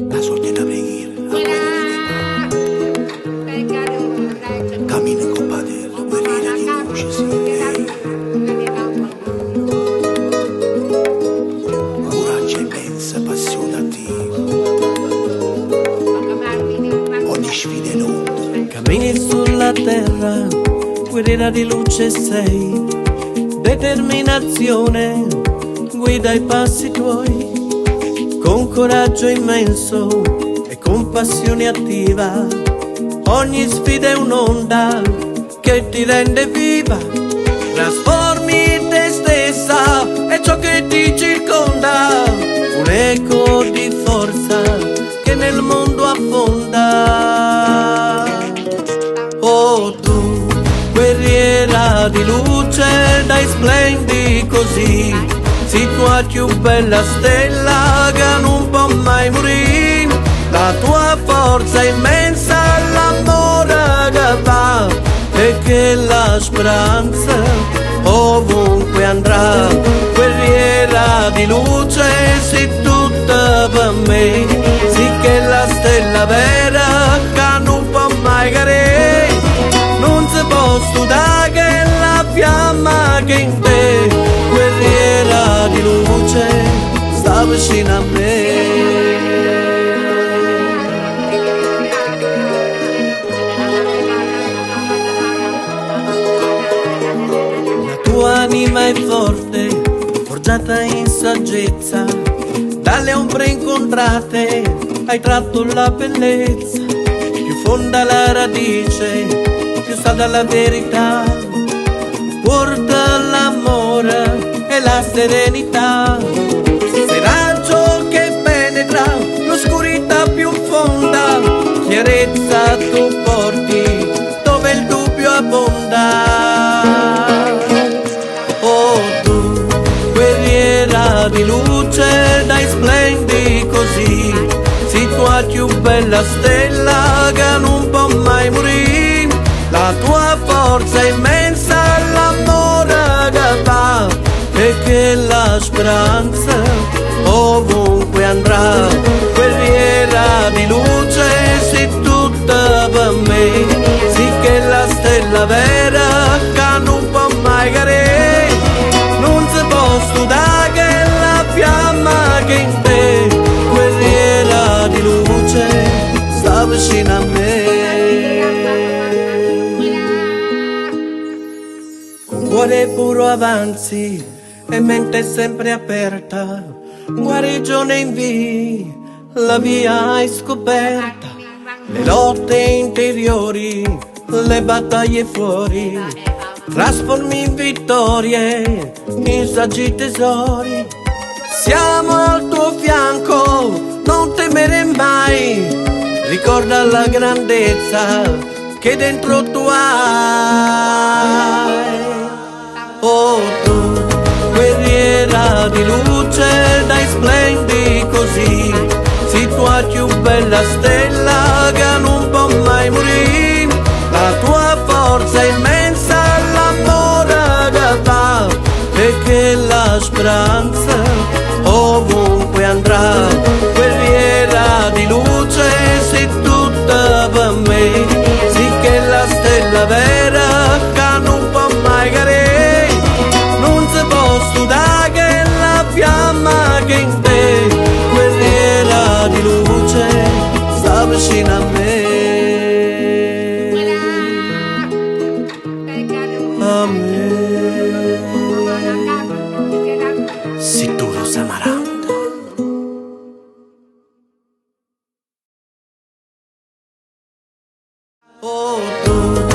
La sorte da preghiera, la guerra di papà. Cammino con padre, guerriera di luce, sì. Coraggio immensa, passione attiva. Ogni sfida in onda. Cammini sulla terra, guerriera di luce sei. Determinazione guida i passi tuoi. Con coraggio immenso e con passione attiva, ogni sfida è un'onda che ti rende viva. Trasformi te stessa e ciò che ti circonda, un eco di forza che nel mondo affonda. Oh tu, guerriera di luce, dai splendi così. Sei tua più bella stella che non può mai morire. La tua forza immensa, l'amore che va e che la speranza ovunque andrà. Guerriera di luce, sei tutta per me. Sì che la stella vera che non può mai cadere. Non si può studare che la fiamma che in te, guerriera di luce, sta vicino a me. La tua anima è forte, forgiata in saggezza, dalle ombre incontrate hai tratto la bellezza. Più fonda la radice, più salda la verità, porta l'amore e la serenità. Sei raggio che penetra l'oscurità più fonda, chiarezza tu porti dove il dubbio abbonda. Oh tu, guerriera di luce, dai splendi così. Sei tua più bella stella che non può mai morire. La tua forza immensa, l'amore che va e che la speranza ovunque andrà. Guerriera di luce, sei tutta per me. Sì che la stella vera che non può mai cadere. Non si può studare che la fiamma che in te, guerriera di luce, sta vicino a me. Cuore puro avanzi e mente sempre aperta, guarigione invii, la via hai scoperta. Le lotte interiori, le battaglie fuori, trasformi in vittorie, in saggi tesori. Siamo al tuo fianco, non temere mai, ricorda la grandezza che dentro tu hai. Oh tu, guerriera di luce, dai splendi così. Sei tua più bella stella che non può mai morire. La tua forza immensa, l'amore che va e che la speranza ovunque andrà. Guerriera di luce, sei tutta per me. Sì che la stella vera che non può mai cadere. Non si può studare che la fiamma che in te, guerriera di luce, sta vicino a me. A me. Sicuro Samaranda. Oh tu,